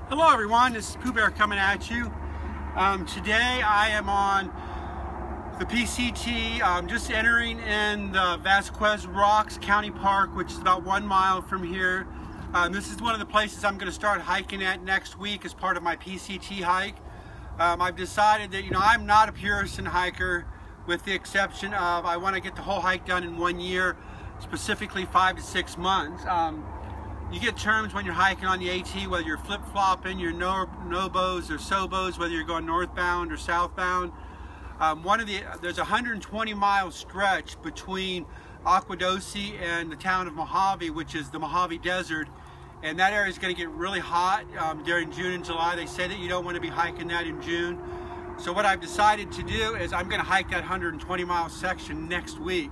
Hello everyone, this is Pooh Bear coming at you. Today I am on the PCT, just entering in the Vasquez Rocks County Park, which is about 1 mile from here. This is one of the places I'm going to start hiking at next week as part of my PCT hike. I've decided that, I'm not a Puritan hiker, with the exception of I want to get the whole hike done in 1 year, specifically 5 to 6 months. You get terms when you're hiking on the AT, whether you're flip-flopping, your nobos or sobos, whether you're going northbound or southbound. There's a 120-mile stretch between Aquadosi and the town of Mojave, which is the Mojave Desert, and that area is going to get really hot during June and July. They say that you don't want to be hiking that in June. So what I've decided to do is I'm going to hike that 120-mile section next week.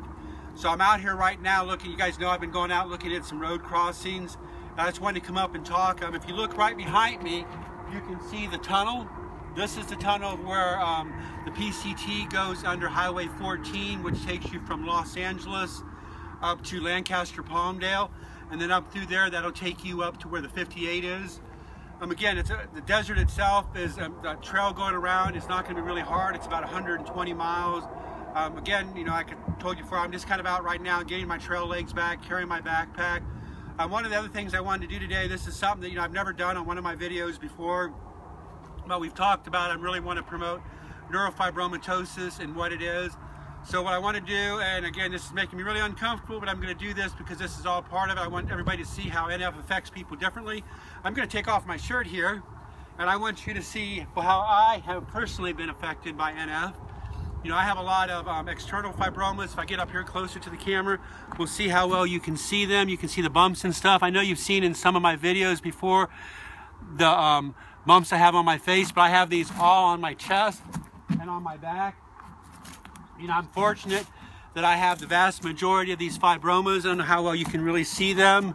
So I'm out here right now looking. You guys know I've been going out looking at some road crossings. I just wanted to come up and talk. If you look right behind me, you can see the tunnel. This is the tunnel where the PCT goes under Highway 14, which takes you from Los Angeles up to Lancaster, Palmdale, and then up through there, that'll take you up to where the 58 is. Again, the desert itself is a trail going around. It's not going to be really hard. It's about 120 miles. Again, I told you before, I'm just kind of out right now getting my trail legs back, carrying my backpack. One of the other things I wanted to do today, this is something that I've never done on one of my videos before, but we've talked about. I really want to promote neurofibromatosis and what it is. So what I want to do, and again, this is making me really uncomfortable, but I'm going to do this because this is all part of it. I want everybody to see how NF affects people differently. I'm going to take off my shirt here, and I want you to see how I have personally been affected by NF. I have a lot of external fibromas. If I get up here closer to the camera, we'll see how well you can see them. You can see the bumps and stuff. I know you've seen in some of my videos before the bumps I have on my face, but I have these all on my chest and on my back. I'm fortunate that I have the vast majority of these fibromas. I don't know how well you can really see them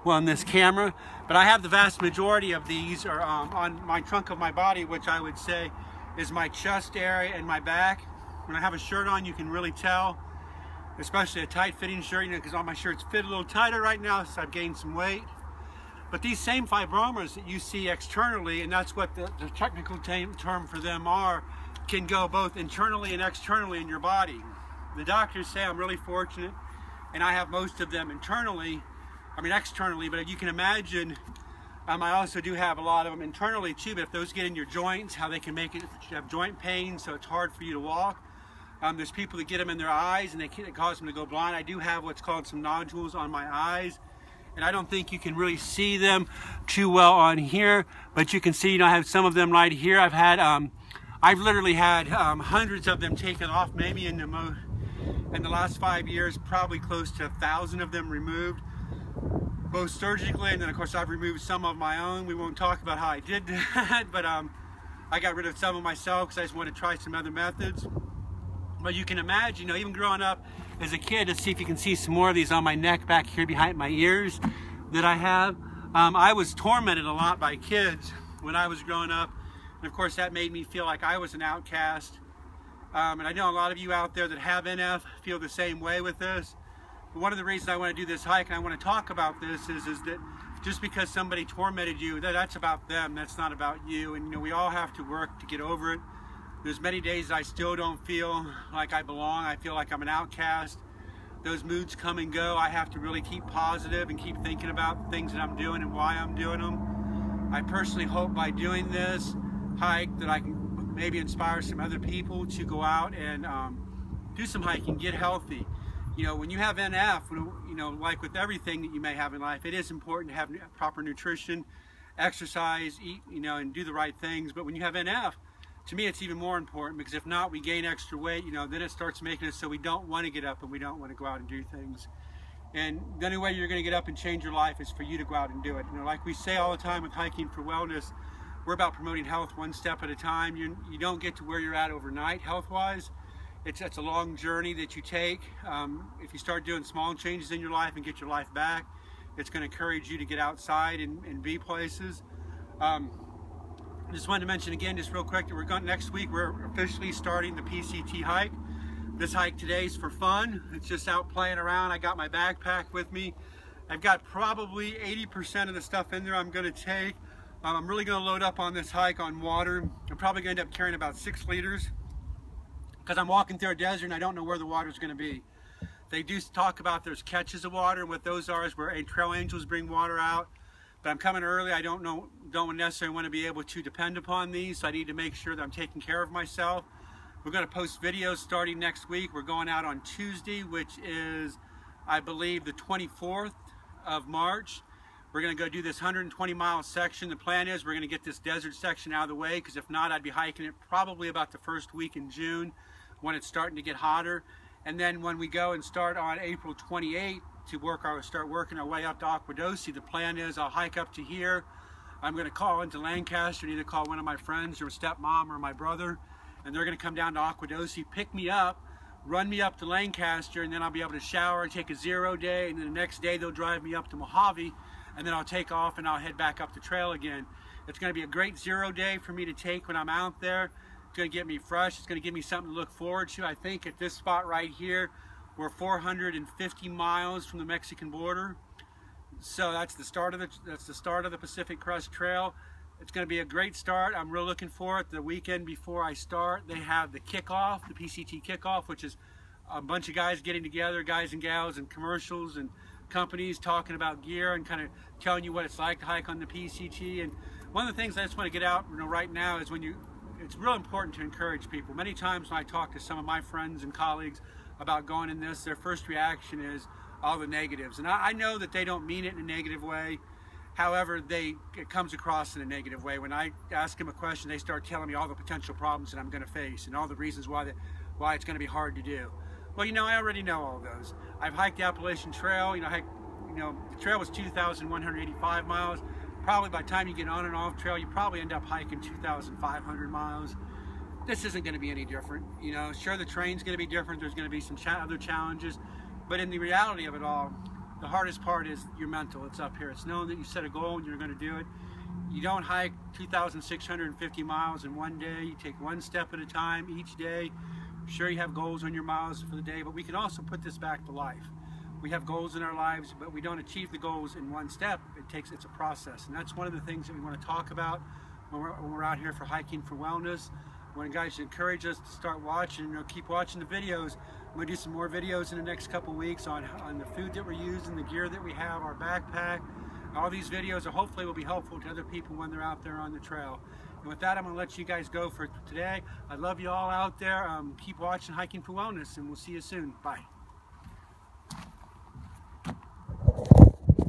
on this camera, but I have the vast majority of these are on my trunk of my body, which I would say is my chest area and my back. When I have a shirt on, you can really tell, especially a tight-fitting shirt, because all my shirts fit a little tighter right now, so I've gained some weight. But these same fibromas that you see externally, and that's what the technical term for them are, can go both internally and externally in your body. The doctors say I'm really fortunate, and I have most of them externally, but you can imagine I also do have a lot of them internally too, but if those get in your joints, how they can make it, you have joint pain, so it's hard for you to walk. There's people that get them in their eyes and it causes them to go blind. I do have what's called some nodules on my eyes, and I don't think you can really see them too well on here, but you can see, I have some of them right here. I've literally had hundreds of them taken off, maybe in the last 5 years, probably close to 1,000 of them removed, both surgically, and then of course I've removed some of my own. We won't talk about how I did that, but I got rid of some of myself because I just want to try some other methods. But you can imagine, even growing up as a kid, let's see if you can see some more of these on my neck back here behind my ears that I have. I was tormented a lot by kids when I was growing up, and of course that made me feel like I was an outcast. And I know a lot of you out there that have NF feel the same way with this. But one of the reasons I want to do this hike and I want to talk about this is that just because somebody tormented you, that's about them, that's not about you. And we all have to work to get over it. There's many days I still don't feel like I belong. I feel like I'm an outcast. Those moods come and go. I have to really keep positive and keep thinking about the things that I'm doing and why I'm doing them. I personally hope by doing this hike that I can maybe inspire some other people to go out and do some hiking, get healthy. When you have NF, like with everything that you may have in life, it is important to have proper nutrition, exercise, eat, and do the right things. But when you have NF, to me, it's even more important, because if not, we gain extra weight, then it starts making us so we don't want to get up and we don't want to go out and do things. And the only way you're going to get up and change your life is for you to go out and do it. Like we say all the time with Hiking for Wellness, we're about promoting health one step at a time. You don't get to where you're at overnight health-wise. It's a long journey that you take. If you start doing small changes in your life and get your life back, it's going to encourage you to get outside and be places. Just wanted to mention again, just real quick, that next week we're officially starting the PCT hike. This hike today is for fun. It's just out playing around. I got my backpack with me. I've got probably 80% of the stuff in there I'm going to take. I'm really going to load up on this hike on water. I'm probably going to end up carrying about 6 liters because I'm walking through a desert and I don't know where the water is going to be. They do talk about there's catches of water, and what those are is where trail angels bring water out. But I'm coming early. I don't necessarily want to be able to depend upon these, so I need to make sure that I'm taking care of myself. We're going to post videos starting next week. We're going out on Tuesday, which is, I believe, the 24th of March. We're going to go do this 120-mile section. The plan is we're going to get this desert section out of the way, because if not, I'd be hiking it probably about the first week in June when it's starting to get hotter. And then when we go and start on April 28th to start working our way up to Aquadosi, the plan is I'll hike up to here. I'm going to call into Lancaster and either call one of my friends or stepmom or my brother, and they're going to come down to Aquadosi, pick me up, run me up to Lancaster, and then I'll be able to shower and take a 0 day, and then the next day they'll drive me up to Mojave, and then I'll take off and I'll head back up the trail again. It's going to be a great 0 day for me to take when I'm out there. It's going to get me fresh. It's going to give me something to look forward to. I think at this spot right here, we're 450 miles from the Mexican border. So that's the start of the Pacific Crest Trail. It's going to be a great start. I'm real looking for it. The weekend before I start, they have the kickoff, the PCT kickoff, which is a bunch of guys getting together, guys and gals, and commercials and companies talking about gear and kind of telling you what it's like to hike on the PCT. And one of the things I just want to get out right now is it's real important to encourage people. Many times when I talk to some of my friends and colleagues about going in this, their first reaction is all the negatives. And I know that they don't mean it in a negative way. However, it comes across in a negative way. When I ask them a question, they start telling me all the potential problems that I'm going to face and all the reasons why it's going to be hard to do. Well, I already know all those. I've hiked the Appalachian Trail. The trail was 2,185 miles. Probably by the time you get on and off trail, you probably end up hiking 2,500 miles. This isn't going to be any different. Sure, the terrain's going to be different. There's going to be some other challenges, but in the reality of it all, the hardest part is your mental. It's up here. It's knowing that you set a goal and you're going to do it. You don't hike 2,650 miles in one day. You take one step at a time each day. Sure, you have goals on your miles for the day, but we can also put this back to life. We have goals in our lives, but we don't achieve the goals in one step. It's a process, and that's one of the things that we want to talk about when we're out here for hiking for wellness. I want guys to encourage us to start watching, keep watching the videos. I'm going to do some more videos in the next couple weeks on the food that we're using, the gear that we have, our backpack. All these videos hopefully will be helpful to other people when they're out there on the trail. And with that, I'm going to let you guys go for today. I love you all out there. Keep watching Hiking for Wellness, and we'll see you soon. Bye.